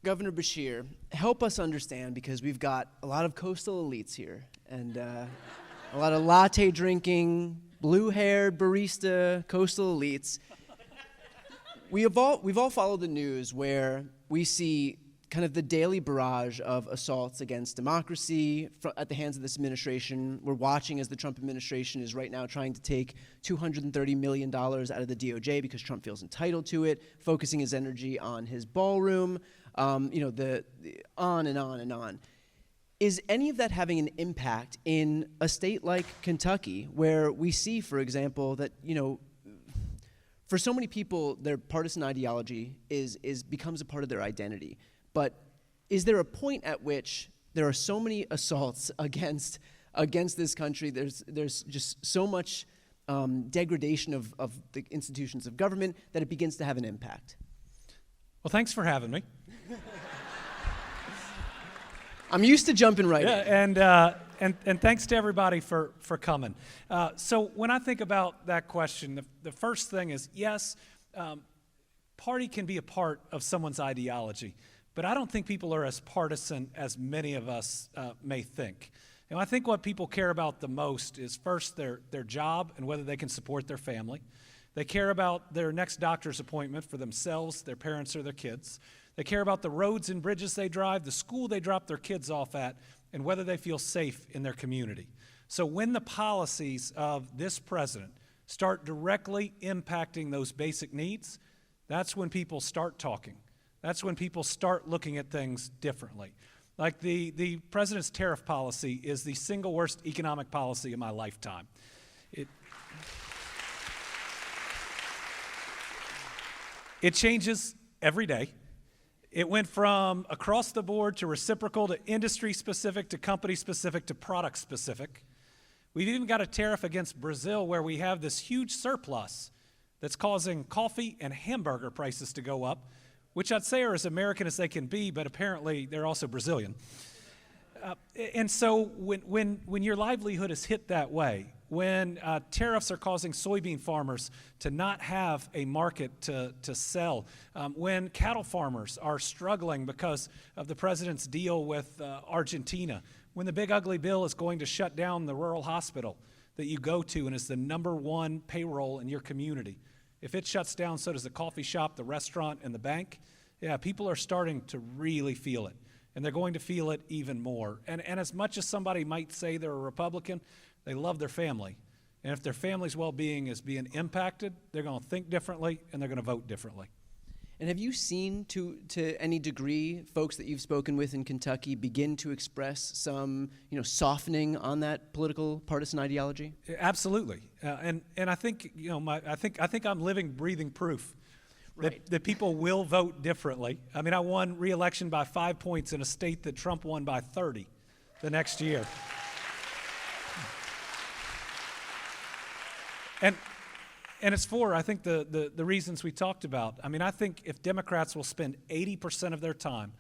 Governor Beshear, help us understand, because we've got a lot of coastal elites here, and a lot of latte-drinking, blue-haired barista coastal elites. We've all followed the news where we see kind of the daily barrage of assaults against democracy at the hands of this administration. We're watching as the Trump administration is right now trying to take $230 million out of the DOJ because Trump feels entitled to it, focusing his energy on his ballroom, on and on and on. Is any of that having an impact in a state like Kentucky, where we see, for example, that, for so many people, their partisan ideology becomes a part of their identity? But is there a point at which there are so many assaults against this country, there's just so much degradation of the institutions of government that it begins to have an impact? Well, thanks for having me. I'm used to jumping right in. And thanks to everybody for coming. So when I think about that question, the first thing is, yes, party can be a part of someone's ideology, but I don't think people are as partisan as many of us may think. I think what people care about the most is first their job and whether they can support their family. They care about their next doctor's appointment for themselves, their parents, or their kids. They care about the roads and bridges they drive, the school they drop their kids off at, and whether they feel safe in their community. So when the policies of this president start directly impacting those basic needs, that's when people start talking. That's when people start looking at things differently. Like the president's tariff policy is the single worst economic policy of my lifetime. It changes every day. It went from across the board to reciprocal to industry-specific to company-specific to product-specific. We've even got a tariff against Brazil where we have this huge surplus that's causing coffee and hamburger prices to go up, which I'd say are as American as they can be, but apparently they're also Brazilian. And so when your livelihood is hit that way, when tariffs are causing soybean farmers to not have a market to sell, when cattle farmers are struggling because of the president's deal with Argentina, when the big ugly bill is going to shut down the rural hospital that you go to and is the #1 payroll in your community. If it shuts down, so does the coffee shop, the restaurant, and the bank. Yeah, people are starting to really feel it, and they're going to feel it even more. And as much as somebody might say they're a Republican, they love their family. And if their family's well-being is being impacted, they're going to think differently, and they're going to vote differently. And have you seen, to any degree, folks that you've spoken with in Kentucky begin to express some, softening on that political partisan ideology? Absolutely, and I think I think I'm living, breathing proof that people will vote differently. I mean, I won re-election by 5 points in a state that Trump won by 30 the next year. And it's for, I think, the reasons we talked about. I mean, I think if Democrats will spend 80% of their time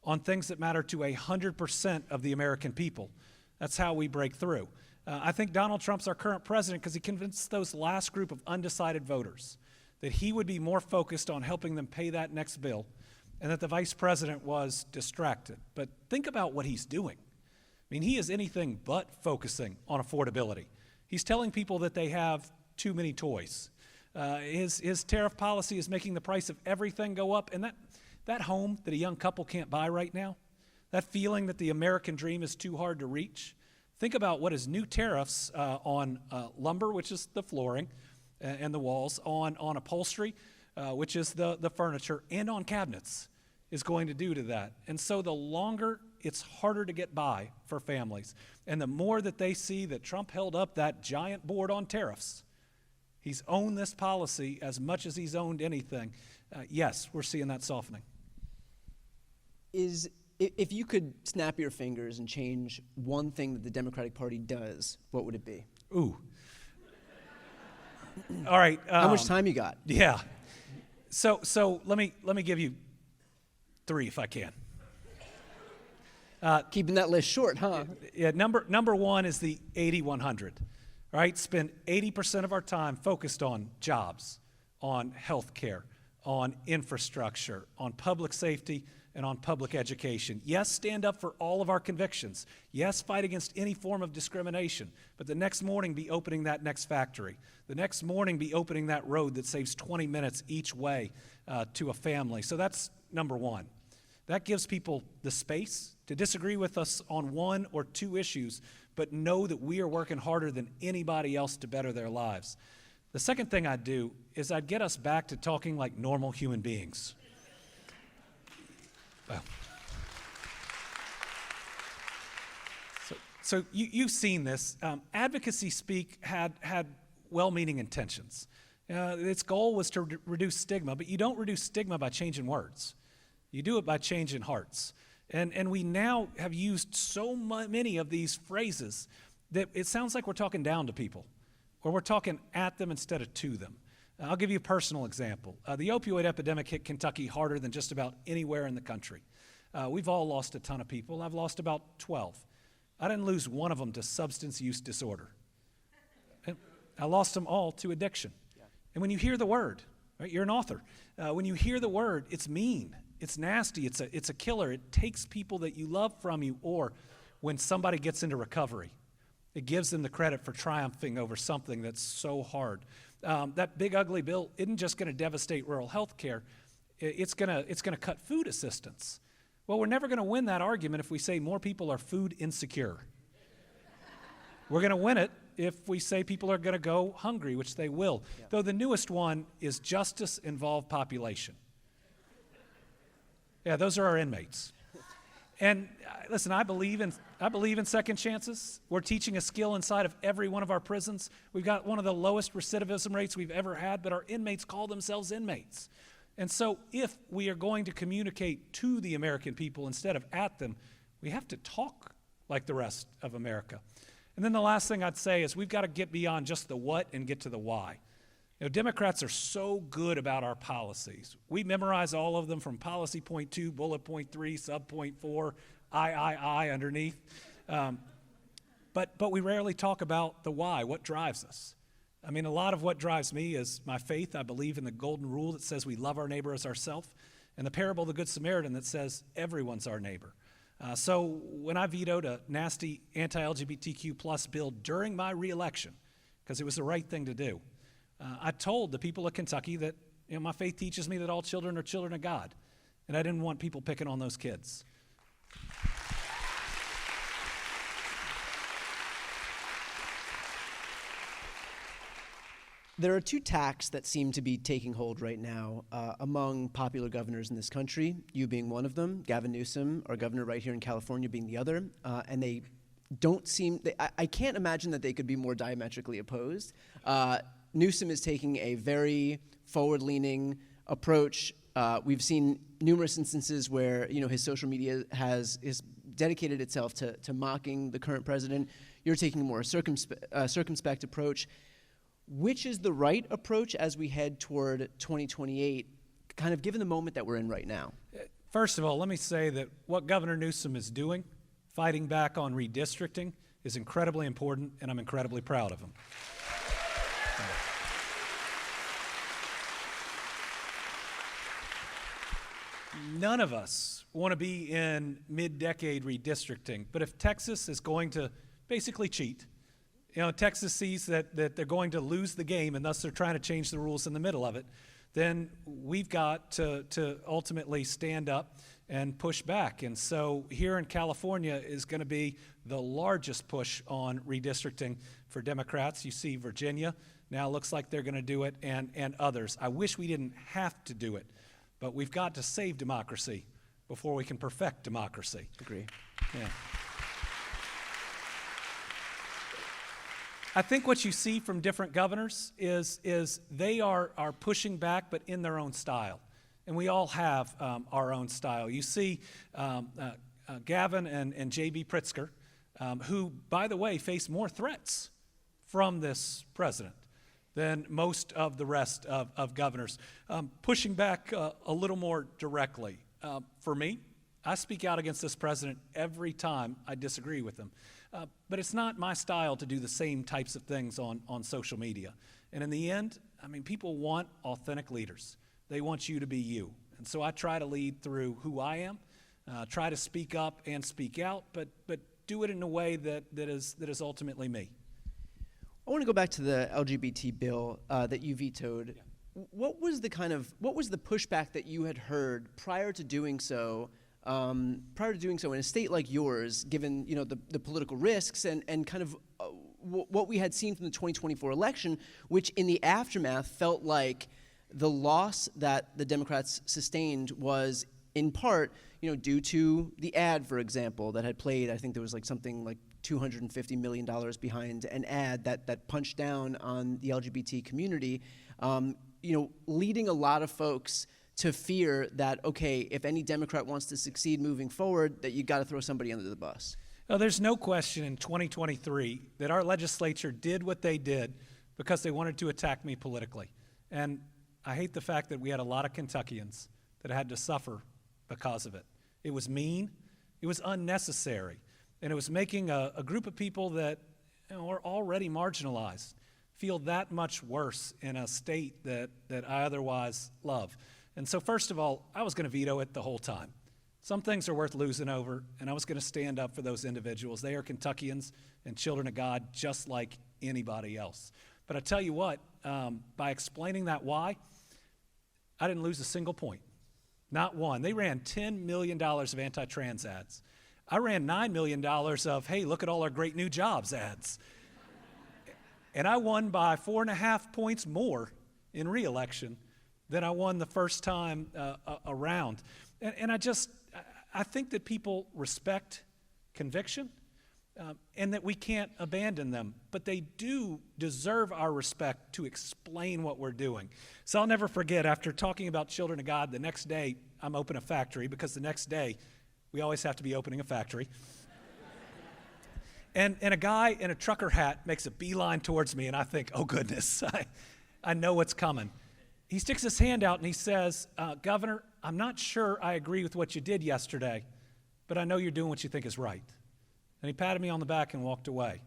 on things that matter to 100% of the American people, that's how we break through. I think Donald Trump's our current president because he convinced those last group of undecided voters that he would be more focused on helping them pay that next bill and that the vice president was distracted. But think about what he's doing. I mean, he is anything but focusing on affordability. He's telling people that they have too many toys. His tariff policy is making the price of everything go up, and that home that a young couple can't buy right now, that feeling that the American dream is too hard to reach, think about what his new tariffs on lumber, which is the flooring and the walls, on upholstery, which is the furniture, and on cabinets is going to do to that. And so the longer it's harder to get by for families, and the more that they see that Trump held up that giant board on tariffs, he's owned this policy as much as he's owned anything. Yes, we're seeing that softening. If you could snap your fingers and change one thing that the Democratic Party does, what would it be? Ooh. All right. How much time you got? Yeah. So let me give you 3 if I can. Keeping that list short, huh? Yeah. Number 1 is the 80-100. Right? Spend 80% of our time focused on jobs, on health care, on infrastructure, on public safety, and on public education. Yes, stand up for all of our convictions. Yes, fight against any form of discrimination. But the next morning, be opening that next factory. The next morning, be opening that road that saves 20 minutes each way to a family. So that's number one. That gives people the space to disagree with us on one or two issues, but know that we are working harder than anybody else to better their lives. The second thing I'd do is I'd get us back to talking like normal human beings. Well, so you've seen this. Advocacy Speak had well-meaning intentions. Its goal was to reduce stigma, but you don't reduce stigma by changing words. You do it by changing hearts. And we now have used so many of these phrases that it sounds like we're talking down to people, or we're talking at them instead of to them. I'll give you a personal example. The opioid epidemic hit Kentucky harder than just about anywhere in the country. We've all lost a ton of people. I've lost about 12. I didn't lose one of them to substance use disorder. I lost them all to addiction. And when you hear the word, right, you're an author. When you hear the word, it's mean, it's nasty, it's a killer. It takes people that you love from you, or when somebody gets into recovery, it gives them the credit for triumphing over something that's so hard. That big ugly bill isn't just going to devastate rural health care. It's going to cut food assistance. Well, we're never going to win that argument if we say more people are food insecure. We're going to win it if we say people are going to go hungry, which they will. Yeah. Though the newest one is justice-involved population. Yeah, those are our inmates. And listen, I believe in second chances. We're teaching a skill inside of every one of our prisons. We've got one of the lowest recidivism rates we've ever had, but our inmates call themselves inmates. And so if we are going to communicate to the American people instead of at them, we have to talk like the rest of America. And then the last thing I'd say is we've got to get beyond just the what and get to the why. You know, Democrats are so good about our policies. We memorize all of them from policy point 2, bullet point 3, sub point 4, I underneath. But we rarely talk about the why, what drives us. I mean, a lot of what drives me is my faith. I believe in the golden rule that says we love our neighbor as ourselves, and the parable of the Good Samaritan that says everyone's our neighbor. So when I vetoed a nasty anti-LGBTQ plus bill during my reelection, because it was the right thing to do, I told the people of Kentucky that my faith teaches me that all children are children of God, and I didn't want people picking on those kids. There are two tacks that seem to be taking hold right now among popular governors in this country, you being one of them, Gavin Newsom, our governor right here in California, being the other, and they don't seem, I can't imagine that they could be more diametrically opposed. Newsom is taking a very forward-leaning approach. We've seen numerous instances where his social media has dedicated itself to mocking the current president. You're taking a more circumspect approach. Which is the right approach as we head toward 2028, kind of given the moment that we're in right now? First of all, let me say that what Governor Newsom is doing, fighting back on redistricting, is incredibly important, and I'm incredibly proud of him. None of us want to be in mid-decade redistricting, but if Texas is going to basically cheat, Texas sees that they're going to lose the game, and thus they're trying to change the rules in the middle of it, then we've got to ultimately stand up and push back. And so here in California is going to be the largest push on redistricting for Democrats. You see Virginia now looks like they're going to do it, and others. I wish we didn't have to do it, but we've got to save democracy before we can perfect democracy. Agree. Yeah. I think what you see from different governors is they are pushing back, but in their own style. And we all have our own style. You see Gavin and J.B. Pritzker, who, by the way, face more threats from this president than most of the rest of governors, pushing back a little more directly. For me, I speak out against this president every time I disagree with him. But it's not my style to do the same types of things on social media. And in the end, people want authentic leaders. They want you to be you. And so I try to lead through who I am try to speak up and speak out, but do it in a way that is ultimately me. I want to go back to the LGBT bill that you vetoed. Yeah. What was the pushback that you had heard prior to doing so? In a state like yours, given the political risks and kind of what we had seen from the 2024 election, which in the aftermath felt like the loss that the Democrats sustained was in part, due to the ad, for example, that had played. I think there was something like $250 million behind an ad that punched down on the LGBT community, leading a lot of folks to fear that, okay, if any Democrat wants to succeed moving forward, that you got to throw somebody under the bus. Well, there's no question in 2023 that our legislature did what they did because they wanted to attack me politically. And I hate the fact that we had a lot of Kentuckians that had to suffer because of it. It was mean, it was unnecessary, and it was making a group of people that are already marginalized feel that much worse in a state that I otherwise love. And so first of all, I was going to veto it the whole time. Some things are worth losing over, and I was going to stand up for those individuals. They are Kentuckians and children of God just like anybody else. But I tell you what, by explaining that why, I didn't lose a single point. Not one. They ran $10 million of anti-trans ads. I ran $9 million of, hey, look at all our great new jobs ads. And I won by 4.5 points more in re-election than I won the first time around. And I think that people respect conviction and that we can't abandon them, but they do deserve our respect to explain what we're doing. So I'll never forget, after talking about children of God, the next day I'm opening a factory, because the next day we always have to be opening a factory. And a guy in a trucker hat makes a beeline towards me, and I think, oh goodness, I know what's coming. He sticks his hand out and he says, Governor, I'm not sure I agree with what you did yesterday, but I know you're doing what you think is right. And he patted me on the back and walked away.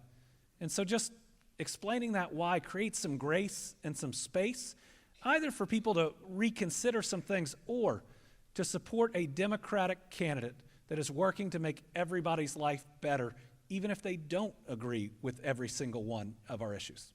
And so just explaining that why creates some grace and some space, either for people to reconsider some things or to support a Democratic candidate that is working to make everybody's life better, even if they don't agree with every single one of our issues.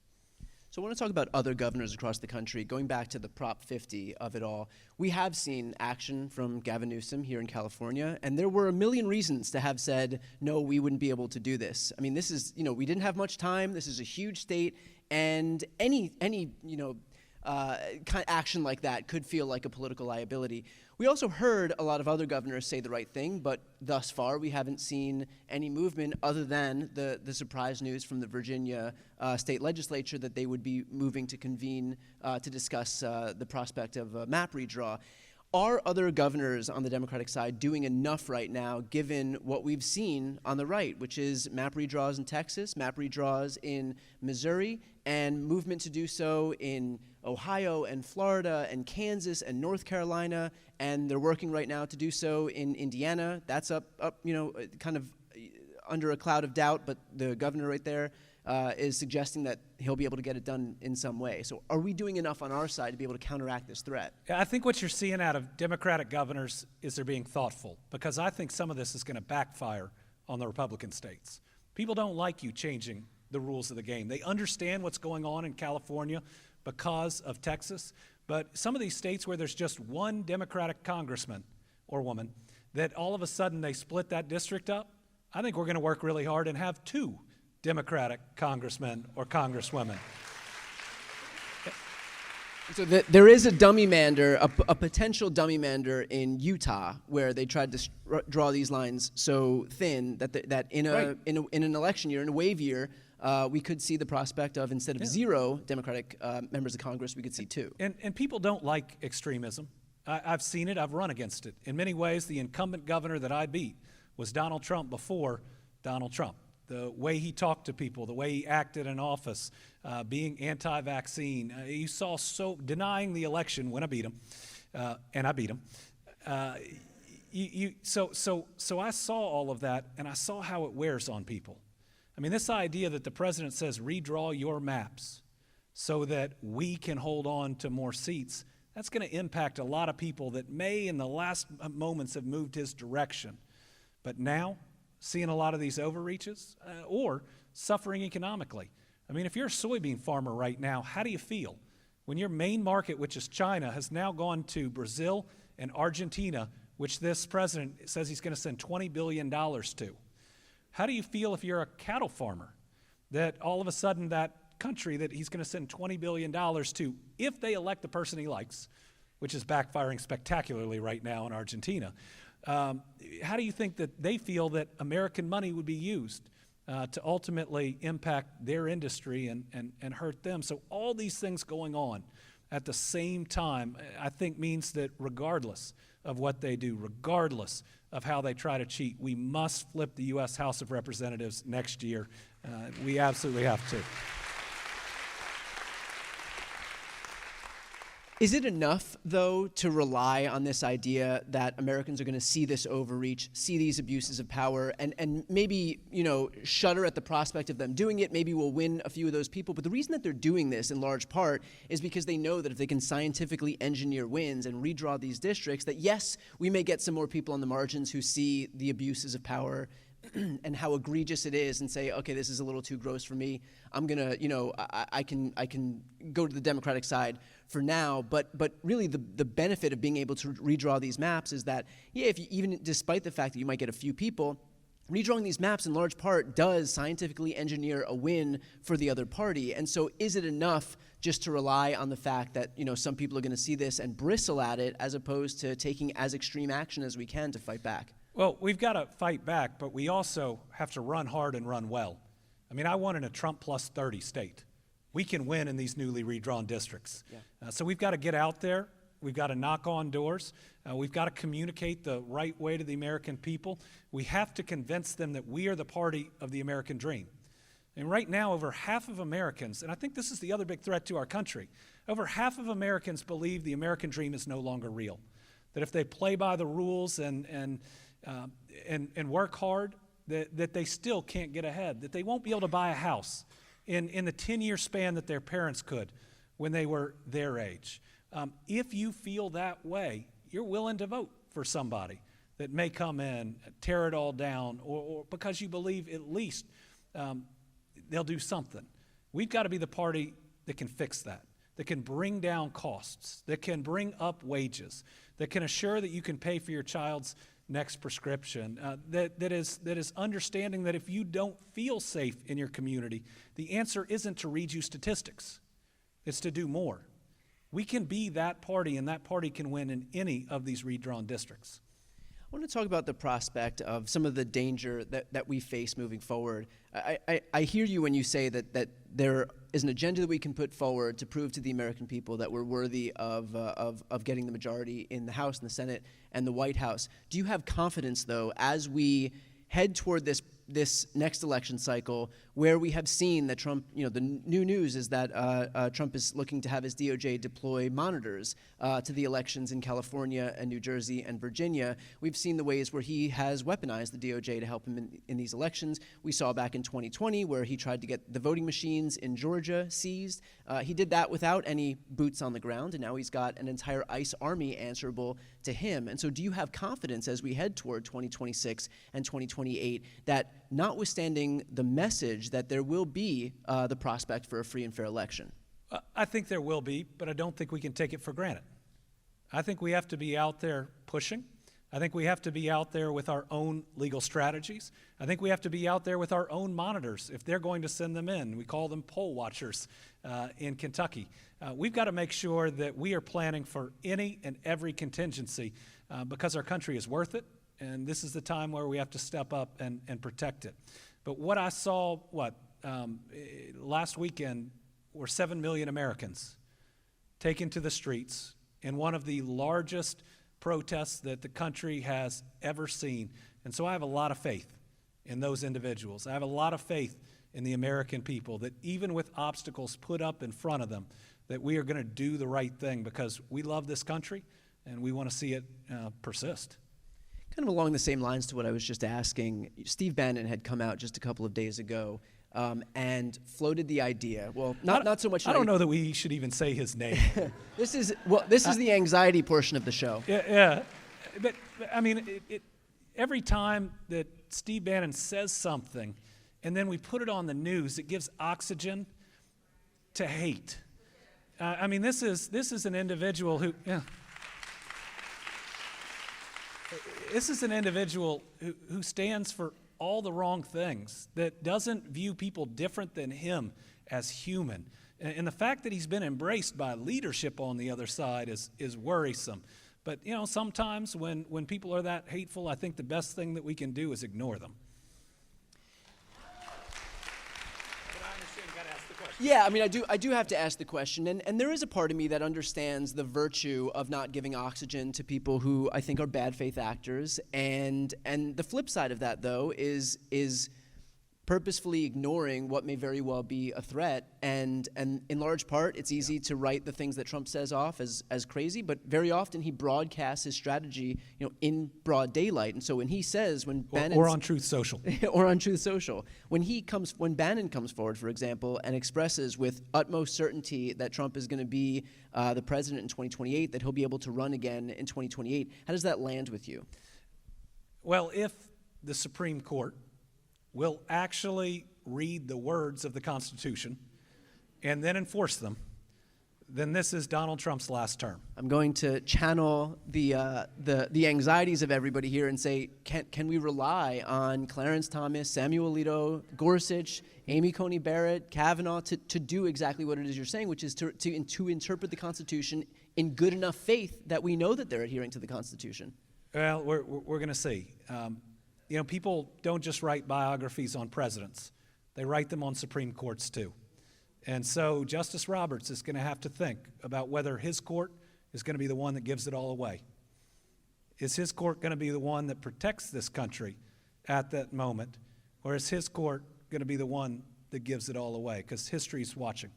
So I want to talk about other governors across the country. Going back to the Prop 50 of it all, we have seen action from Gavin Newsom here in California, and there were a million reasons to have said, no, we wouldn't be able to do this. I mean, this is, we didn't have much time. This is a huge state, and any kind of action like that could feel like a political liability. We also heard a lot of other governors say the right thing, but thus far we haven't seen any movement other than the surprise news from the Virginia state legislature that they would be moving to convene to discuss the prospect of a map redraw. Are other governors on the Democratic side doing enough right now, given what we've seen on the right, which is map redraws in Texas, map redraws in Missouri, and movement to do so in Ohio and Florida and Kansas and North Carolina, and they're working right now to do so in Indiana? That's up, kind of under a cloud of doubt, but the governor right there is suggesting that he'll be able to get it done in some way. So are we doing enough on our side to be able to counteract this threat? Yeah, I think what you're seeing out of Democratic governors is they're being thoughtful, because I think some of this is going to backfire on the Republican states. People don't like you changing the rules of the game. They understand what's going on in California because of Texas, but some of these states where there's just one Democratic congressman or woman, that all of a sudden they split that district up, I think we're going to work really hard and have 2 Democratic congressmen or congresswomen. So there is a dummy-mander, a potential dummy-mander in Utah, where they tried to draw these lines so thin that in an election year, in a wave year, we could see the prospect of, instead of 0 Democratic members of Congress, we could see 2. And people don't like extremism. I've seen it. I've run against it. In many ways, the incumbent governor that I beat was Donald Trump before Donald Trump. The way he talked to people, the way he acted in office, being anti-vaccine. You saw denying the election when I beat him, and I beat him. So I saw all of that, and I saw how it wears on people. I mean, this idea that the president says, redraw your maps so that we can hold on to more seats, That's going to impact a lot of people that may in the last moments have moved his direction. But now, seeing a lot of these overreaches or suffering economically. I mean, if you're a soybean farmer right now, how do you feel when your main market, which is China, has now gone to Brazil and Argentina, which this president says he's going to send $20 billion to? How do you feel if you're a cattle farmer, that all of a sudden that country that he's going to send $20 billion to, if they elect the person he likes, which is backfiring spectacularly right now in Argentina, how do you think that they feel that American money would be used to ultimately impact their industry and hurt them? So all these things going on at the same time, I think means that regardless of what they do, regardless of how they try to cheat, we must flip the U.S. House of Representatives next year. We absolutely have to. Is it enough, though, to rely on this idea that Americans are going to see this overreach, see these abuses of power, and maybe, shudder at the prospect of them doing it? Maybe we'll win a few of those people. But the reason that they're doing this, in large part, is because they know that if they can scientifically engineer wins and redraw these districts, that yes, we may get some more people on the margins who see the abuses of power and how egregious it is and say, okay, this is a little too gross for me. I'm gonna, I can go to the Democratic side for now. But really, the benefit of being able to redraw these maps is that, if you, even despite the fact that you might get a few people, redrawing these maps in large part does scientifically engineer a win for the other party. And so, is it enough just to rely on the fact that some people are going to see this and bristle at it, as opposed to taking as extreme action as we can to fight back? Well, we've got to fight back, but we also have to run hard and run well. I mean, I won in a Trump plus 30 state. We can win in these newly redrawn districts. Yeah. So we've got to get out there. We've got to knock on doors. We've got to communicate the right way to the American people. We have to convince them that we are the party of the American dream. And right now, over half of Americans, and I think this is the other big threat to our country, over half of Americans believe the American dream is no longer real. That if they play by the rules and work hard, that they still can't get ahead, that they won't be able to buy a house in the 10-year span that their parents could when they were their age. If you feel that way, you're willing to vote for somebody that may come in, tear it all down, or because you believe at least they'll do something. We've got to be the party that can fix that can bring down costs, that can bring up wages, that can assure that you can pay for your child's next prescription, that is understanding that if you don't feel safe in your community, the answer isn't to read you statistics. It's to do more. We can be that party, and that party can win in any of these redrawn districts. I want to talk about the prospect of some of the danger that we face moving forward. I hear you when you say that there is an agenda that we can put forward to prove to the American people that we're worthy of getting the majority in the House and the Senate and the White House. Do you have confidence, though, as we head toward this next election cycle, where we have seen that Trump, the new news is that Trump is looking to have his DOJ deploy monitors to the elections in California and New Jersey and Virginia. We've seen the ways where he has weaponized the DOJ to help him in these elections. We saw back in 2020 where he tried to get the voting machines in Georgia seized. He did that without any boots on the ground, and now he's got an entire ICE army answerable to him. And so do you have confidence as we head toward 2026 and 2028 that notwithstanding the message that there will be the prospect for a free and fair election? I think there will be, but I don't think we can take it for granted. I think we have to be out there pushing. I think we have to be out there with our own legal strategies. I think we have to be out there with our own monitors if they're going to send them in. We call them poll watchers in Kentucky. We've got to make sure that we are planning for any and every contingency because our country is worth it. And this is the time where we have to step up and protect it. But what I saw, last weekend were 7 million Americans taken to the streets in one of the largest protests that the country has ever seen. And so I have a lot of faith in those individuals. I have a lot of faith in the American people that even with obstacles put up in front of them, that we are going to do the right thing because we love this country and we want to see it persist. Kind of along the same lines to what I was just asking, Steve Bannon had come out just a couple of days ago and floated the idea. Well, not so much. I don't know that we should even say his name. This is the anxiety portion of the show. Yeah. But I mean, every time that Steve Bannon says something, and then we put it on the news, it gives oxygen to hate. I mean, this is an individual who. Yeah. This is an individual who stands for all the wrong things, that doesn't view people different than him as human. And the fact that he's been embraced by leadership on the other side is worrisome. But, sometimes when people are that hateful, I think the best thing that we can do is ignore them. Yeah, I mean, I do have to ask the question, and there is a part of me that understands the virtue of not giving oxygen to people who I think are bad faith actors, and the flip side of that, though, is purposefully ignoring what may very well be a threat, and in large part, it's easy to write the things that Trump says off as crazy, but very often he broadcasts his strategy, in broad daylight. And so when he says, or on Truth Social, or on Truth Social, when Bannon comes forward, for example, and expresses with utmost certainty that Trump is going to be the president in 2028, that he'll be able to run again in 2028, how does that land with you? Well, if the Supreme Court will actually read the words of the Constitution and then enforce them, then this is Donald Trump's last term. I'm going to channel the anxieties of everybody here and say, can we rely on Clarence Thomas, Samuel Alito, Gorsuch, Amy Coney Barrett, Kavanaugh to do exactly what it is you're saying, which is to interpret the Constitution in good enough faith that we know that they're adhering to the Constitution? Well, we're going to see. People don't just write biographies on presidents. They write them on Supreme Courts, too. And so Justice Roberts is going to have to think about whether his court is going to be the one that gives it all away. Is his court going to be the one that protects this country at that moment? Or is his court going to be the one that gives it all away? Because history's watching.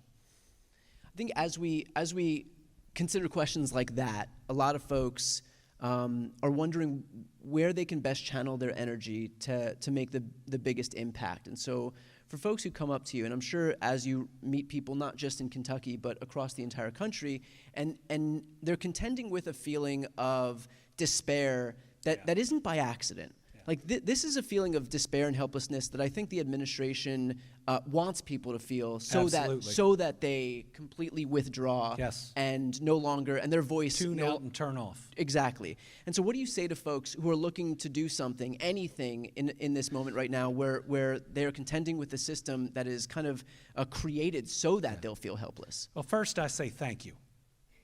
I think as we consider questions like that, a lot of folks are wondering where they can best channel their energy to make the biggest impact. And so for folks who come up to you, and I'm sure as you meet people not just in Kentucky but across the entire country, and they're contending with a feeling of despair that isn't by accident. Like this is a feeling of despair and helplessness that I think the administration wants people to feel, so that they completely withdraw and no longer, and their voice tune out and turn off. Exactly. And so, what do you say to folks who are looking to do something, anything in this moment right now, where they are contending with the system that is kind of created so that they'll feel helpless? Well, first I say thank you,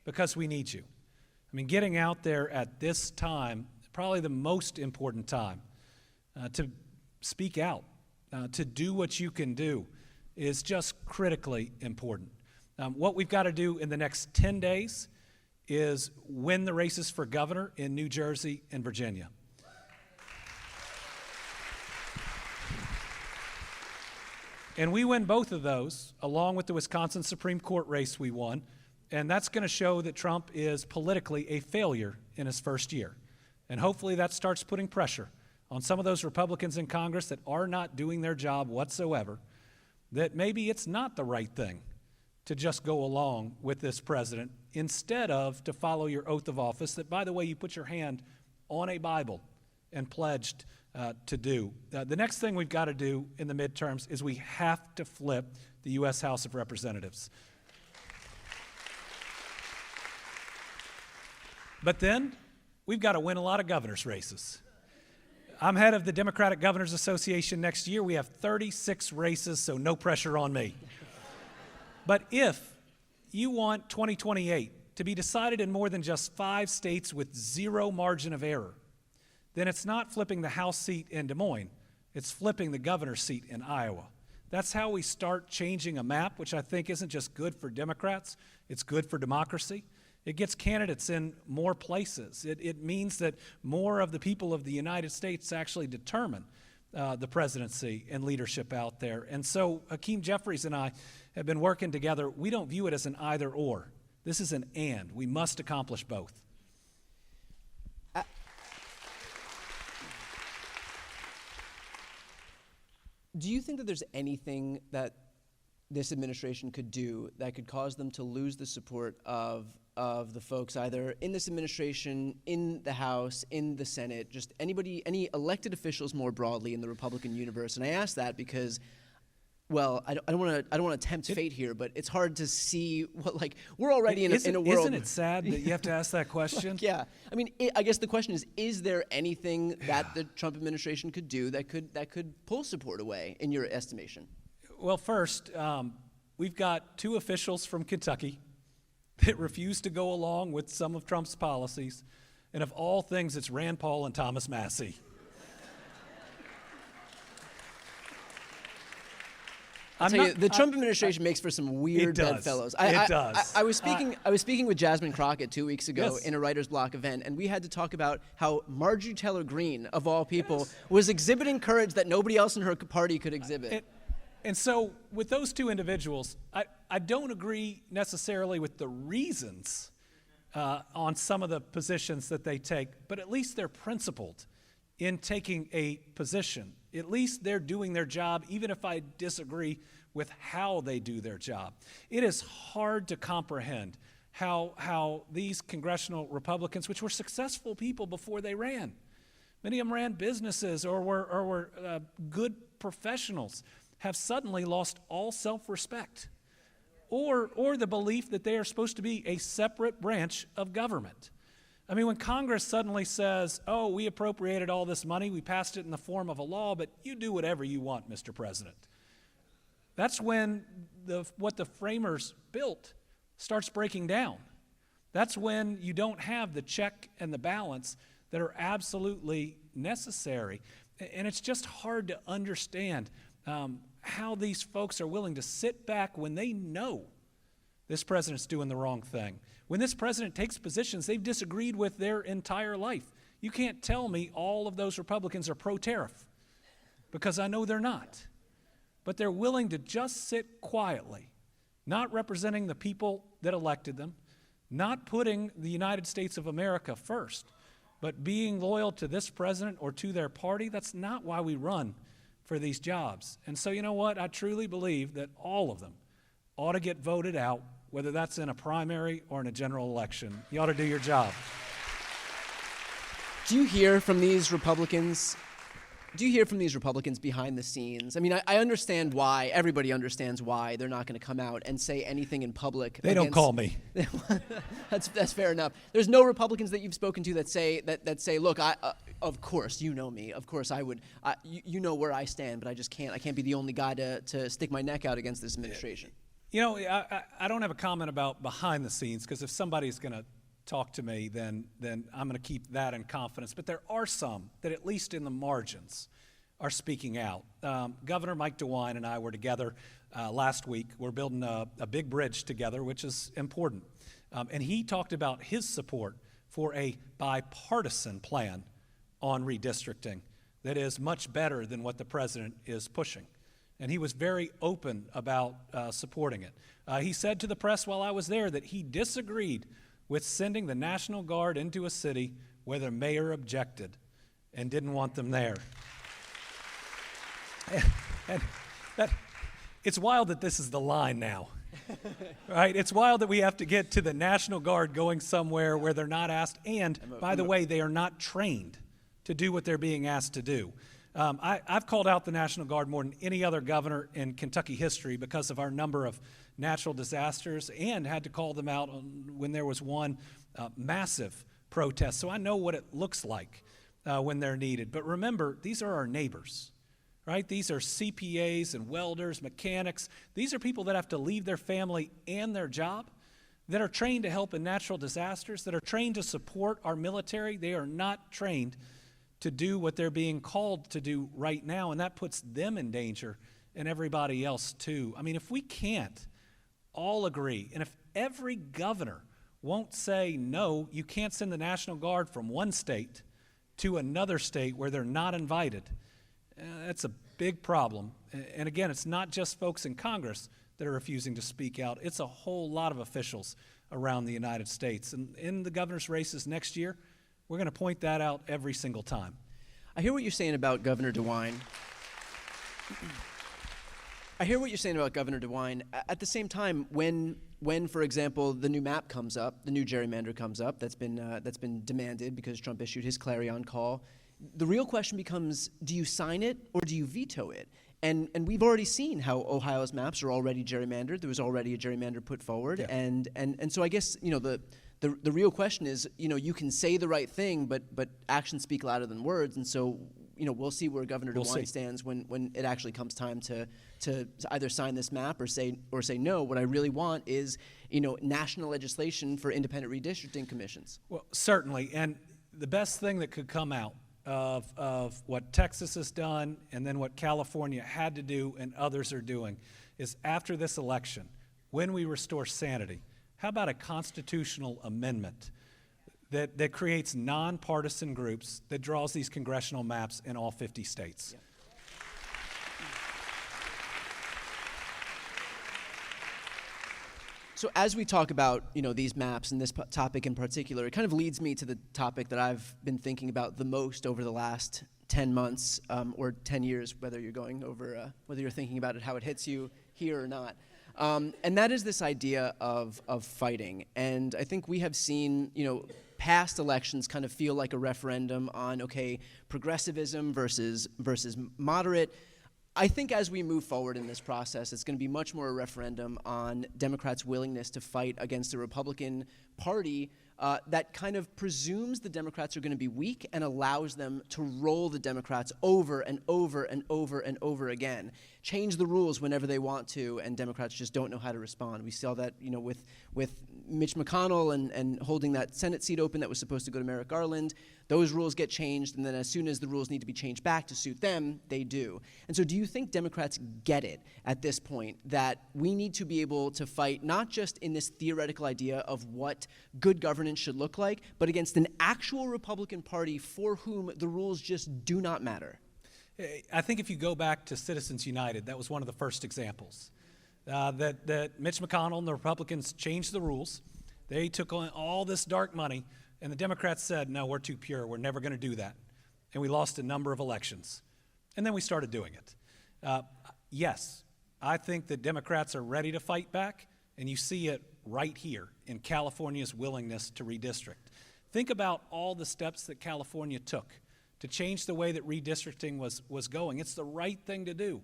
because we need you. I mean, getting out there at this time, probably the most important time, to speak out, to do what you can do, is just critically important. What we've got to do in the next 10 days is win the races for governor in New Jersey and Virginia. And we win both of those, along with the Wisconsin Supreme Court race we won, and that's going to show that Trump is politically a failure in his first year. And hopefully that starts putting pressure on some of those Republicans in Congress that are not doing their job whatsoever, that maybe it's not the right thing to just go along with this president instead of to follow your oath of office that, by the way, you put your hand on a Bible and pledged to do. The next thing we've got to do in the midterms is we have to flip the U.S. House of Representatives. But then we've got to win a lot of governor's races. I'm head of the Democratic Governors Association next year. We have 36 races, so no pressure on me. But if you want 2028 to be decided in more than just 5 states with 0 margin of error, then it's not flipping the House seat in Des Moines, it's flipping the governor's seat in Iowa. That's how we start changing a map, which I think isn't just good for Democrats, it's good for democracy. It gets candidates in more places. It means that more of the people of the United States actually determine the presidency and leadership out there. And so Hakeem Jeffries and I have been working together. We don't view it as an either or. This is an and. We must accomplish both. Do you think that there's anything that this administration could do that could cause them to lose the support of the folks either in this administration, in the House, in the Senate, just anybody, any elected officials more broadly in the Republican universe? And I ask that because, well, I don't want to tempt fate here, but it's hard to see what, like, we're already in a world. Isn't it sad that you have to ask that question? Yeah, I mean, I guess the question is there anything that the Trump administration could do that could pull support away, in your estimation? Well, first, we've got 2 officials from Kentucky that refuse to go along with some of Trump's policies, and of all things, it's Rand Paul and Thomas Massie. I'll tell you, the Trump administration makes for some weird bedfellows. It does. I was speaking with Jasmine Crockett 2 weeks ago Yes. in a writer's block event, and we had to talk about how Marjorie Taylor Greene, of all people, was exhibiting courage that nobody else in her party could exhibit. And so with those 2 individuals, I don't agree necessarily with the reasons on some of the positions that they take, but at least they're principled in taking a position. At least they're doing their job, even if I disagree with how they do their job. It is hard to comprehend how these congressional Republicans, which were successful people before they ran, many of them ran businesses or were good professionals, have suddenly lost all self-respect or the belief that they are supposed to be a separate branch of government. I mean, when Congress suddenly says, oh, we appropriated all this money, we passed it in the form of a law, but you do whatever you want, Mr. President. That's when what the framers built starts breaking down. That's when you don't have the check and the balance that are absolutely necessary. And it's just hard to understand how these folks are willing to sit back when they know this president's doing the wrong thing. When this president takes positions they've disagreed with their entire life. You can't tell me all of those Republicans are pro-tariff, because I know they're not. But they're willing to just sit quietly, not representing the people that elected them, not putting the United States of America first, but being loyal to this president or to their party. That's not why we run for these jobs. And so, you know what? I truly believe that all of them ought to get voted out, whether that's in a primary or in a general election. You ought to do your job. Do you hear from these Republicans? Behind the scenes? I mean, I understand why. Everybody understands why they're not going to come out and say anything in public. They don't call me. That's fair enough. There's no Republicans that you've spoken to that say look, of course you know me. Of course I would. You know where I stand, but I just can't. I can't be the only guy to stick my neck out against this administration. You know, I don't have a comment about behind the scenes, because if somebody's going to talk to me, then I'm going to keep that in confidence. But there are some that, at least in the margins, are speaking out. Governor Mike DeWine and I were together last week. We're building a big bridge together, which is important. And he talked about his support for a bipartisan plan on redistricting that is much better than what the president is pushing. And he was very open about supporting it. He said to the press while I was there that he disagreed with sending the National Guard into a city where the mayor objected and didn't want them there. And it's wild that this is the line now, right? It's wild that we have to get to the National Guard going somewhere where they're not asked, and by the way, they are not trained to do what they're being asked to do. I've called out the National Guard more than any other governor in Kentucky history because of our number of natural disasters, and had to call them out when there was one massive protest. So I know what it looks like when they're needed. But remember, these are our neighbors, right? These are CPAs and welders, mechanics. These are people that have to leave their family and their job, that are trained to help in natural disasters, that are trained to support our military. They are not trained to do what they're being called to do right now, and that puts them in danger and everybody else too. I mean, if we can't all agree, and if every governor won't say, no, you can't send the National Guard from one state to another state where they're not invited, that's a big problem. And again, it's not just folks in Congress that are refusing to speak out. It's a whole lot of officials around the United States. And in the governor's races next year, we're going to point that out every single time. I hear what you're saying about Governor DeWine. I hear what you're saying about Governor DeWine. At the same time, when, for example, the new map comes up, the new gerrymander comes up, that's been demanded because Trump issued his clarion call, the real question becomes, do you sign it or do you veto it? And we've already seen how Ohio's maps are already gerrymandered. There was already a gerrymander put forward, Yeah. and so I guess the real question is, you can say the right thing, but actions speak louder than words, and so we'll see where Governor DeWine stands when it actually comes time to either sign this map or say no. What I really want is national legislation for independent redistricting commissions. Well, certainly, and the best thing that could come out of what Texas has done and then what California had to do and others are doing is after this election, when we restore sanity, how about a constitutional amendment that creates nonpartisan groups that draws these congressional maps in all 50 states? Yeah. So as we talk about these maps and this topic in particular, it kind of leads me to the topic that I've been thinking about the most over the last 10 months or 10 years, whether you're thinking about it, how it hits you here or not. And that is this idea of fighting. And I think we have seen past elections kind of feel like a referendum on progressivism versus moderate. I think as we move forward in this process, it's going to be much more a referendum on Democrats' willingness to fight against the Republican Party that kind of presumes the Democrats are going to be weak and allows them to roll the Democrats over and over and over and over again, change the rules whenever they want to, and Democrats just don't know how to respond. We saw that with Mitch McConnell and holding that Senate seat open that was supposed to go to Merrick Garland. Those rules get changed, and then as soon as the rules need to be changed back to suit them, they do. And so do you think Democrats get it at this point that we need to be able to fight not just in this theoretical idea of what good governance should look like, but against an actual Republican Party for whom the rules just do not matter? I think if you go back to Citizens United, that was one of the first examples. That Mitch McConnell and the Republicans changed the rules. They took on all this dark money, and the Democrats said, no, we're too pure. We're never going to do that. And we lost a number of elections. And then we started doing it. Yes, I think that Democrats are ready to fight back, and you see it right here in California's willingness to redistrict. Think about all the steps that California took to change the way that redistricting was going. It's the right thing to do.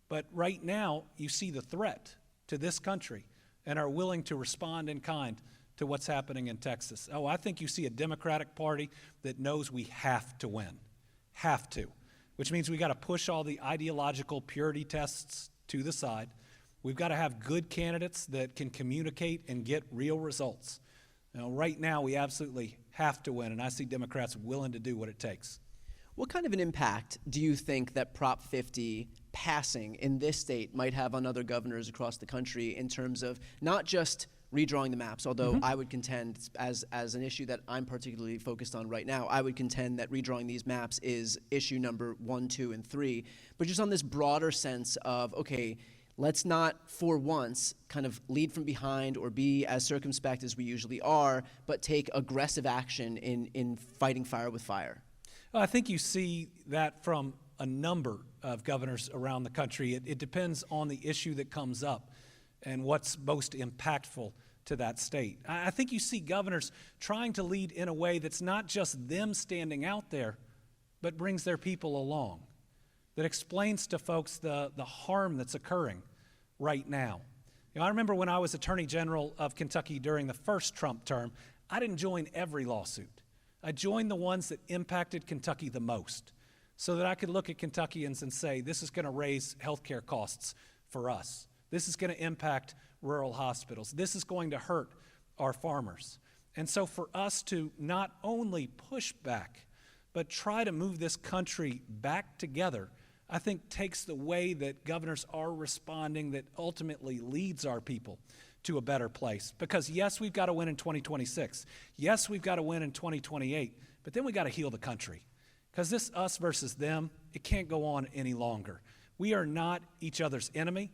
But right now, you see the threat to this country and are willing to respond in kind to what's happening in Texas. Oh, I think you see a Democratic Party that knows we have to win. Have to. Which means we got to push all the ideological purity tests to the side. We've got to have good candidates that can communicate and get real results. Right now, we absolutely have to win, and I see Democrats willing to do what it takes. What kind of an impact do you think that Prop 50 passing in this state might have on other governors across the country in terms of not just redrawing the maps, although I would contend, as an issue that I'm particularly focused on right now, I would contend that redrawing these maps is issue number 1, 2, and 3, but just on this broader sense of, okay, let's not for once kind of lead from behind or be as circumspect as we usually are, but take aggressive action in fighting fire with fire. Well, I think you see that from a number of governors around the country. It depends on the issue that comes up and what's most impactful to that state. I think you see governors trying to lead in a way that's not just them standing out there, but brings their people along, that explains to folks the harm that's occurring right now. I remember when I was Attorney General of Kentucky during the first Trump term, I didn't join every lawsuit. I joined the ones that impacted Kentucky the most so that I could look at Kentuckians and say, this is going to raise healthcare costs for us. This is going to impact rural hospitals. This is going to hurt our farmers. And so for us to not only push back, but try to move this country back together, I think takes the way that governors are responding that ultimately leads our people to a better place. Because yes, we've got to win in 2026. Yes, we've got to win in 2028. But then we got to heal the country. Because this us versus them, it can't go on any longer. We are not each other's enemy.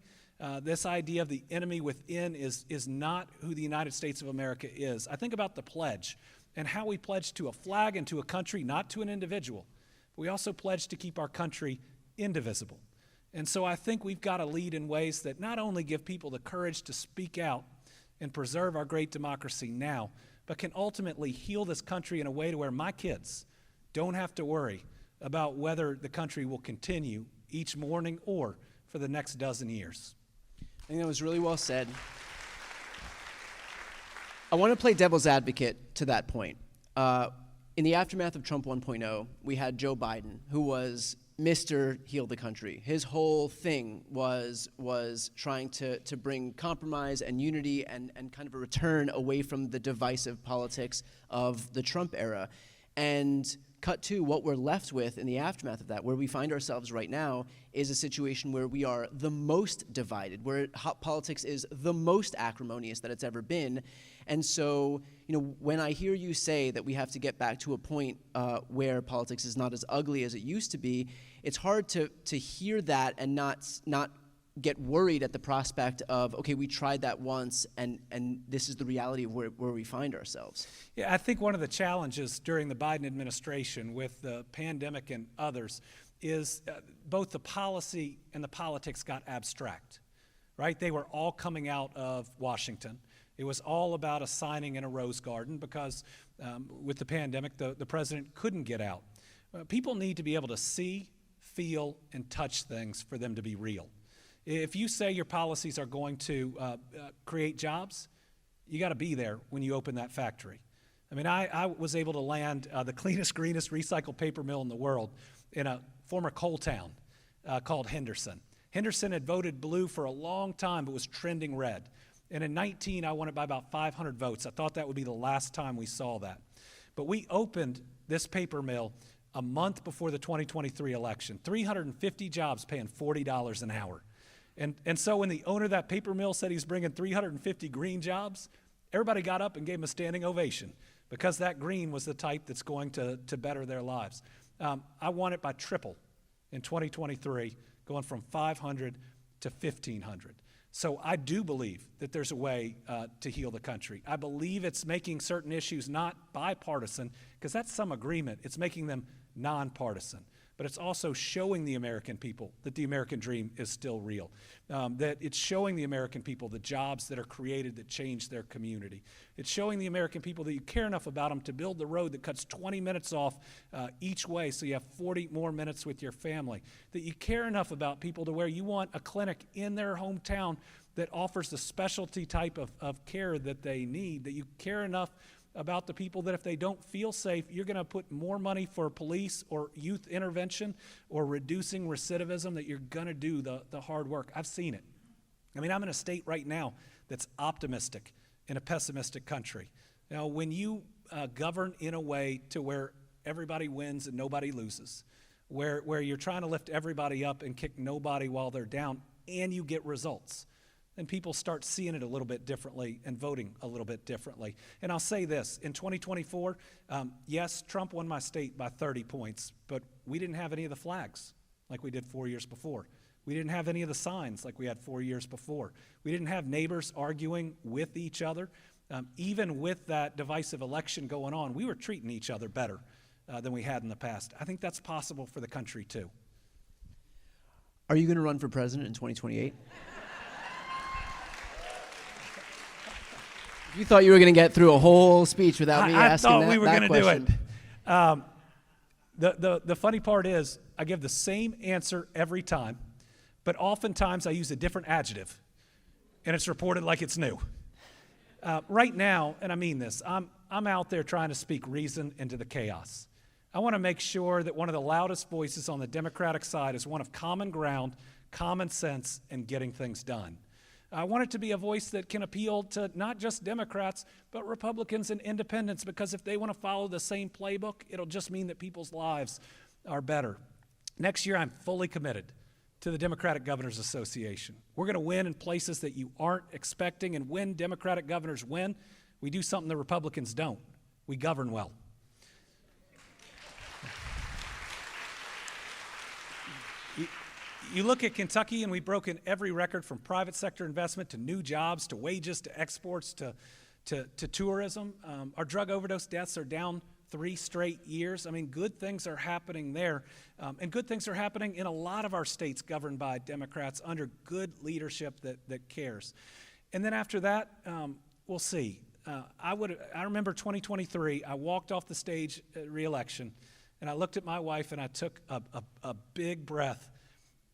This idea of the enemy within is not who the United States of America is. I think about the pledge and how we pledge to a flag and to a country, not to an individual. We also pledge to keep our country indivisible. And so I think we've got to lead in ways that not only give people the courage to speak out and preserve our great democracy now, but can ultimately heal this country in a way to where my kids don't have to worry about whether the country will continue each morning or for the next dozen years. I think that was really well said. I want to play devil's advocate to that point. In the aftermath of Trump 1.0, we had Joe Biden, who was Mr. Heal the Country. His whole thing was trying to bring compromise and unity and kind of a return away from the divisive politics of the Trump era. And cut to what we're left with in the aftermath of that, where we find ourselves right now, is a situation where we are the most divided, where politics is the most acrimonious that it's ever been. And so, when I hear you say that we have to get back to a point where politics is not as ugly as it used to be, it's hard to hear that and not get worried at the prospect of, okay, we tried that once, and this is the reality of where we find ourselves. Yeah, I think one of the challenges during the Biden administration with the pandemic and others is both the policy and the politics got abstract, right? They were all coming out of Washington. It was all about a signing in a rose garden because with the pandemic, the president couldn't get out. People need to be able to see, feel, and touch things for them to be real. If you say your policies are going to create jobs, you got to be there when you open that factory. I mean, I was able to land the cleanest, greenest recycled paper mill in the world in a former coal town called Henderson. Henderson had voted blue for a long time, but was trending red. And in 19, I won it by about 500 votes. I thought that would be the last time we saw that. But we opened this paper mill a month before the 2023 election, 350 jobs paying $40 an hour. And so when the owner of that paper mill said he's bringing 350 green jobs, everybody got up and gave him a standing ovation because that green was the type that's going to better their lives. I won it by triple in 2023, going from 500 to 1,500. So I do believe that there's a way to heal the country. I believe it's making certain issues not bipartisan, because that's some agreement. It's making them nonpartisan. But it's also showing the American people that the American dream is still real, that it's showing the American people the jobs that are created that change their community. It's showing the American people that you care enough about them to build the road that cuts 20 minutes off each way so you have 40 more minutes with your family, that you care enough about people to where you want a clinic in their hometown that offers the specialty type of care that they need, that you care enough about the people that if they don't feel safe, you're going to put more money for police or youth intervention or reducing recidivism, that you're going to do the hard work. I've seen it. I mean, I'm in a state right now that's optimistic in a pessimistic country. Now, when you govern in a way to where everybody wins and nobody loses, where you're trying to lift everybody up and kick nobody while they're down, and you get results, then people start seeing it a little bit differently and voting a little bit differently. And I'll say this, in 2024, yes, Trump won my state by 30 points, but we didn't have any of the flags like we did 4 years before. We didn't have any of the signs like we had 4 years before. We didn't have neighbors arguing with each other. Even with that divisive election going on, we were treating each other better than we had in the past. I think that's possible for the country too. Are you going to run for president in 2028? You thought you were going to get through a whole speech without me asking that question. I thought we were going to do it. The funny part is I give the same answer every time, but oftentimes I use a different adjective, and it's reported like it's new. Right now, and I mean this, I'm out there trying to speak reason into the chaos. I want to make sure that one of the loudest voices on the Democratic side is one of common ground, common sense, and getting things done. I want it to be a voice that can appeal to not just Democrats, but Republicans and independents, because if they want to follow the same playbook, it'll just mean that people's lives are better. Next year, I'm fully committed to the Democratic Governors Association. We're going to win in places that you aren't expecting, and when Democratic governors win, we do something the Republicans don't. We govern well. You look at Kentucky, and we've broken every record from private sector investment to new jobs to wages to exports to tourism. Our drug overdose deaths are down 3 straight years. I mean, good things are happening there. And good things are happening in a lot of our states governed by Democrats under good leadership that cares. And then after that, we'll see. I remember 2023, I walked off the stage at re-election, and I looked at my wife, and I took a big breath,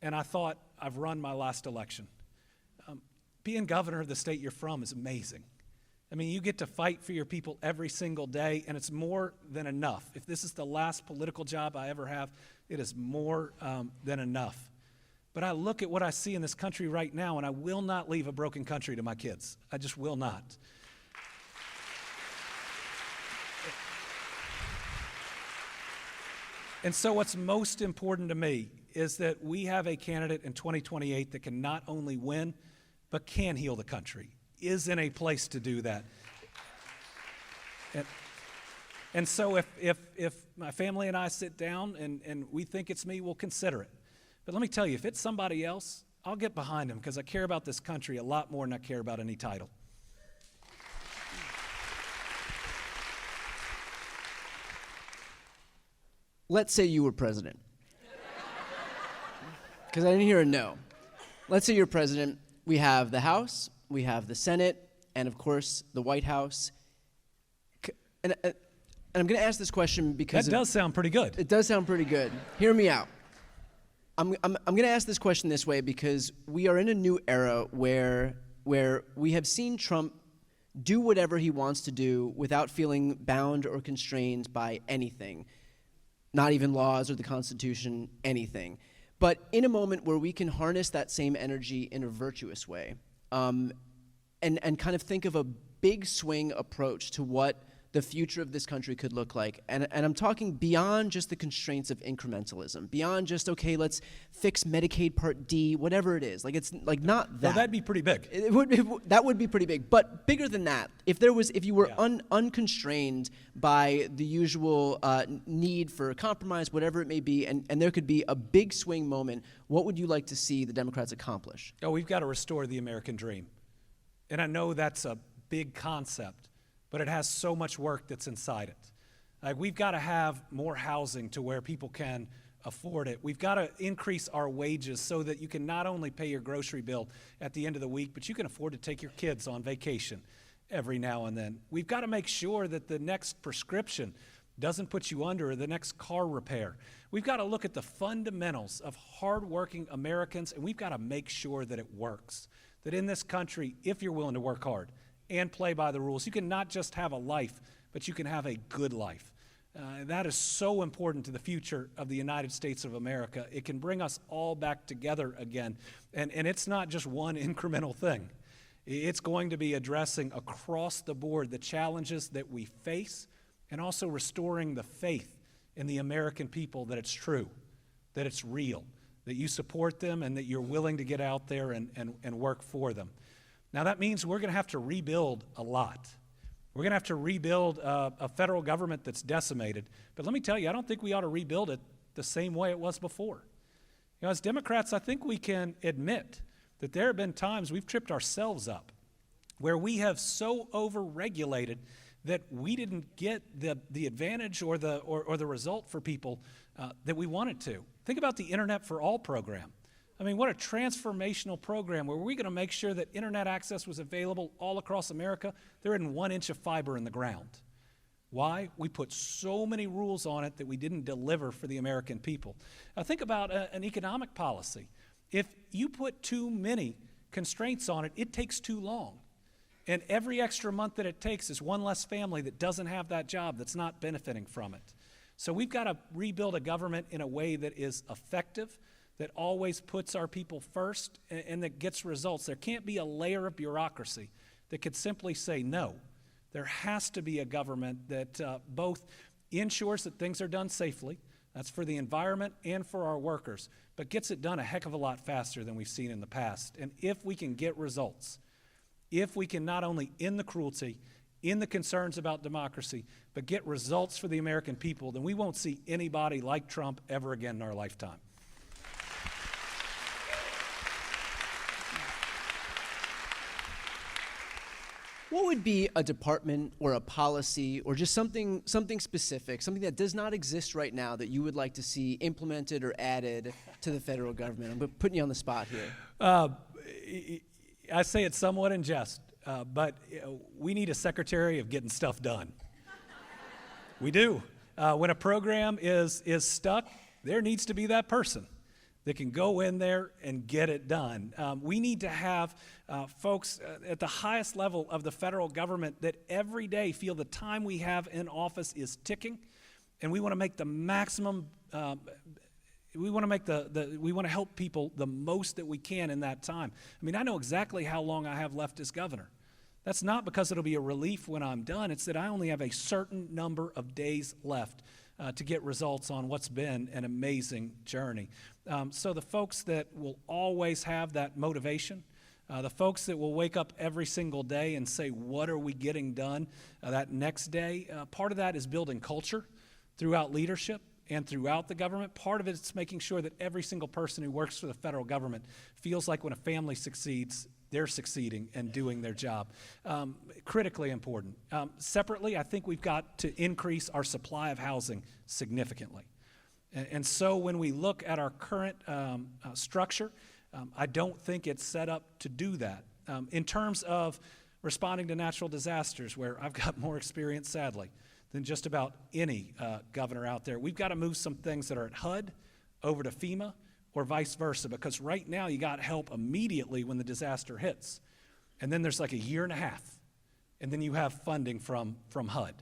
and I thought, I've run my last election. Being governor of the state you're from is amazing. I mean, you get to fight for your people every single day, and it's more than enough. If this is the last political job I ever have, it is more than enough. But I look at what I see in this country right now, and I will not leave a broken country to my kids. I just will not. And so what's most important to me is that we have a candidate in 2028 that can not only win, but can heal the country, is in a place to do that. And so if my family and I sit down and we think it's me, we'll consider it. But let me tell you, if it's somebody else, I'll get behind them because I care about this country a lot more than I care about any title. Let's say you were president. Because I didn't hear a no. Let's say you're president. We have the House, we have the Senate, and of course, the White House. And I'm going to ask this question because... That does sound pretty good. It does sound pretty good. Hear me out. I'm going to ask this question this way because we are in a new era where we have seen Trump do whatever he wants to do without feeling bound or constrained by anything. Not even laws or the Constitution, anything. But in a moment where we can harness that same energy in a virtuous way, and kind of think of a big swing approach to what the future of this country could look like. And I'm talking beyond just the constraints of incrementalism, beyond just, okay, let's fix Medicaid Part D, whatever it is. Like, it's like not that. Well, that'd be pretty big. That would be pretty big. But bigger than that, if you were unconstrained by the usual need for compromise, whatever it may be, and there could be a big swing moment, what would you like to see the Democrats accomplish? Oh, we've got to restore the American dream. And I know that's a big concept, but it has so much work that's inside it. Like, we've got to have more housing to where people can afford it. We've got to increase our wages so that you can not only pay your grocery bill at the end of the week, but you can afford to take your kids on vacation every now and then. We've got to make sure that the next prescription doesn't put you under, or the next car repair. We've got to look at the fundamentals of hardworking Americans, and we've got to make sure that it works. That in this country, if you're willing to work hard and play by the rules, you can not just have a life, but you can have a good life. That is so important to the future of the United States of America. It can bring us all back together again. And it's not just one incremental thing. It's going to be addressing across the board the challenges that we face, and also restoring the faith in the American people that it's true, that it's real, that you support them, and that you're willing to get out there and work for them. Now, that means we're going to have to rebuild a lot. We're going to have to rebuild a federal government that's decimated. But let me tell you, I don't think we ought to rebuild it the same way it was before. You know, as Democrats, I think we can admit that there have been times we've tripped ourselves up where we have so over-regulated that we didn't get the advantage or the result for people that we wanted to. Think about the Internet for All program. I mean, what a transformational program where we're going to make sure that Internet access was available all across America. There isn't 1 inch of fiber in the ground. Why? We put so many rules on it that we didn't deliver for the American people. Think about an economic policy. If you put too many constraints on it, it takes too long. And every extra month that it takes is one less family that doesn't have that job, that's not benefiting from it. So we've got to rebuild a government in a way that is effective, that always puts our people first, and that gets results. There can't be a layer of bureaucracy that could simply say no. There has to be a government that both ensures that things are done safely, that's for the environment and for our workers, but gets it done a heck of a lot faster than we've seen in the past. And if we can get results, if we can not only end the cruelty, end the concerns about democracy, but get results for the American people, then we won't see anybody like Trump ever again in our lifetime. What would be a department or a policy or just something specific, something that does not exist right now that you would like to see implemented or added to the federal government? I'm putting you on the spot here. I say it somewhat in jest, but we need a secretary of getting stuff done. We do. When a program is stuck, there needs to be that person that can go in there and get it done. We need to have folks at the highest level of the federal government that every day feel the time we have in office is ticking, and we want to make the maximum. We want to help people the most that we can in that time. I mean, I know exactly how long I have left as governor. That's not because it'll be a relief when I'm done. It's that I only have a certain number of days left to get results on what's been an amazing journey. So the folks that will always have that motivation, the folks that will wake up every single day and say, what are we getting done that next day? Part of that is building culture throughout leadership and throughout the government. Part of it is making sure that every single person who works for the federal government feels like when a family succeeds, they're succeeding and doing their job. Critically important. Separately, I think we've got to increase our supply of housing significantly. And so when we look at our current structure, I don't think it's set up to do that. In terms of responding to natural disasters, where I've got more experience, sadly, than just about any governor out there, we've got to move some things that are at HUD over to FEMA or vice versa, because right now you got help immediately when the disaster hits. And then there's like a year and a half, and then you have funding from HUD.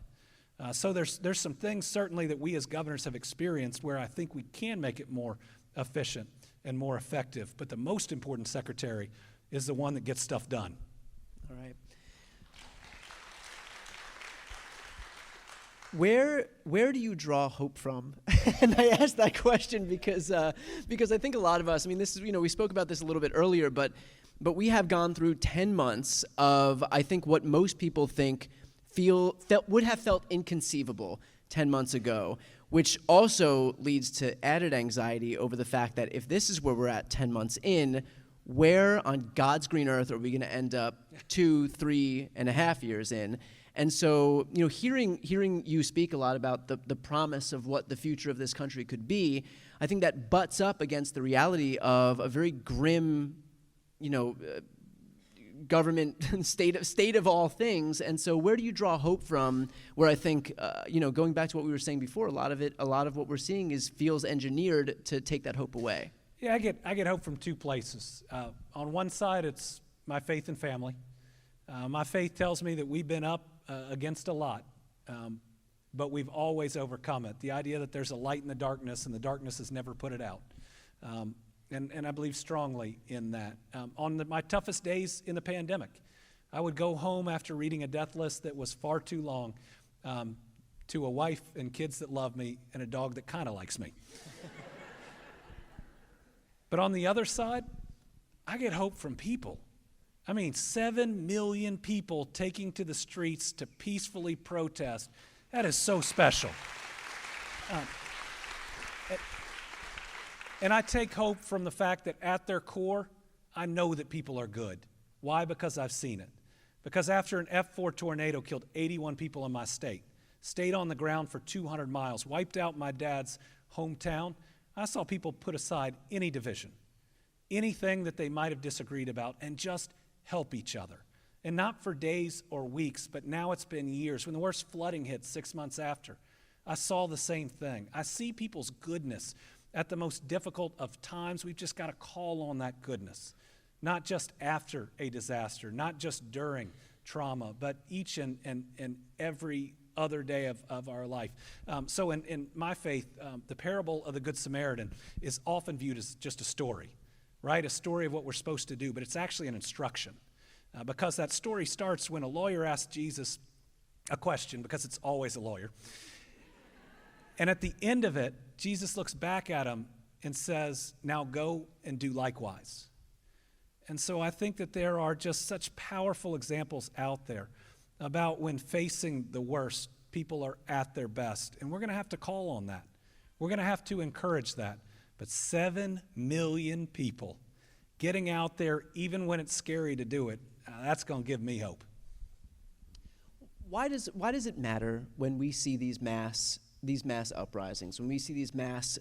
So there's some things certainly that we as governors have experienced where I think we can make it more efficient and more effective. But the most important secretary is the one that gets stuff done. All right. Where do you draw hope from? And I asked that question because I think a lot of us, I mean, this is, we spoke about this a little bit earlier, but we have gone through 10 months of, I think, what most people think would have felt inconceivable 10 months ago, which also leads to added anxiety over the fact that if this is where we're at 10 months in, where on God's green earth are we going to end up 3.5 years in? And so, hearing you speak a lot about the promise of what the future of this country could be, I think that butts up against the reality of a very grim, government state of all things. And so, where do you draw hope from? Where I think, going back to what we were saying before, a lot of what we're seeing feels engineered to take that hope away. Yeah, I get hope from two places. On one side, it's my faith and family. My faith tells me that we've been up against a lot, but we've always overcome it. The idea that there's a light in the darkness and the darkness has never put it out. And I believe strongly in that. On my toughest days in the pandemic, I would go home after reading a death list that was far too long to a wife and kids that love me and a dog that kind of likes me. But on the other side, I get hope from people. I mean, 7 million people taking to the streets to peacefully protest. That is so special. And I take hope from the fact that at their core, I know that people are good. Why? Because I've seen it. Because after an F4 tornado killed 81 people in my state, stayed on the ground for 200 miles, wiped out my dad's hometown, I saw people put aside any division, anything that they might have disagreed about, and just help each other. And not for days or weeks, but now it's been years. When the worst flooding hit 6 months after, I saw the same thing. I see people's goodness at the most difficult of times. We've just got to call on that goodness, not just after a disaster, not just during trauma, but each and every other day of our life. So in my faith, the parable of the Good Samaritan is often viewed as just a story, right? A story of what we're supposed to do, but it's actually an instruction. Because that story starts when a lawyer asks Jesus a question, because it's always a lawyer. And at the end of it, Jesus looks back at him and says, now go and do likewise. And so I think that there are just such powerful examples out there about when facing the worst, people are at their best. And we're going to have to call on that. We're going to have to encourage that. But 7 million people getting out there, even when it's scary to do it, that's going to give me hope. why does it matter when we see these mass uprisings, when we see these mass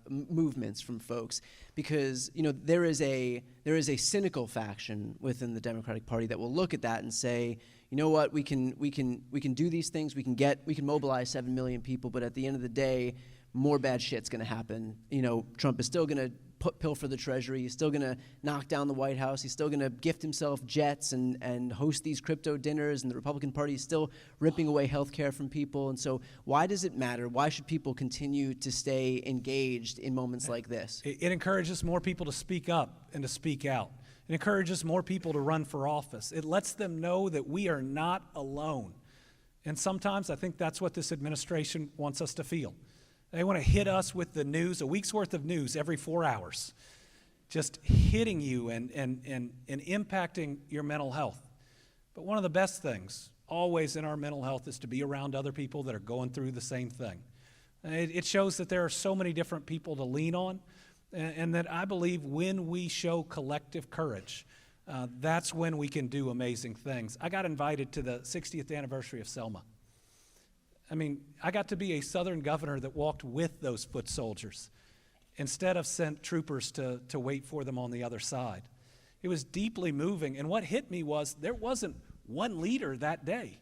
movements from folks? Because there is a cynical faction within the Democratic Party that will look at that and say, you know what, we can do these things, we can mobilize 7 million people, but at the end of the day, more bad shit's going to happen. Trump is still going to pilfer the Treasury. He's still going to knock down the White House. He's still going to gift himself jets and host these crypto dinners, and the Republican Party is still ripping away health care from people. And so why does it matter? Why should people continue to stay engaged in moments like this? It encourages more people to speak up and to speak out. It encourages more people to run for office. It lets them know that we are not alone. And sometimes I think that's what this administration wants us to feel. They want to hit us with the news, a week's worth of news every 4 hours, just hitting you and impacting your mental health. But one of the best things always in our mental health is to be around other people that are going through the same thing. It shows that there are so many different people to lean on, and that I believe when we show collective courage, that's when we can do amazing things. I got invited to the 60th anniversary of Selma. I mean, I got to be a Southern governor that walked with those foot soldiers instead of sent troopers to wait for them on the other side. It was deeply moving, and what hit me was there wasn't one leader that day,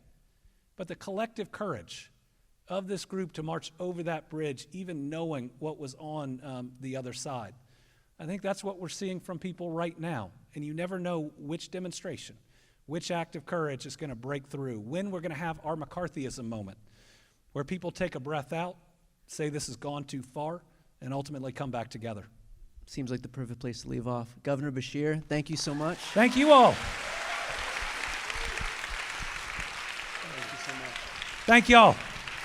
but the collective courage of this group to march over that bridge, even knowing what was on the other side. I think that's what we're seeing from people right now, and you never know which demonstration, which act of courage is going to break through, when we're going to have our McCarthyism moment, where people take a breath out, say this has gone too far, and ultimately come back together. Seems like the perfect place to leave off. Governor Beshear, thank you so much. Thank you all. Thank you so much. Thank you all.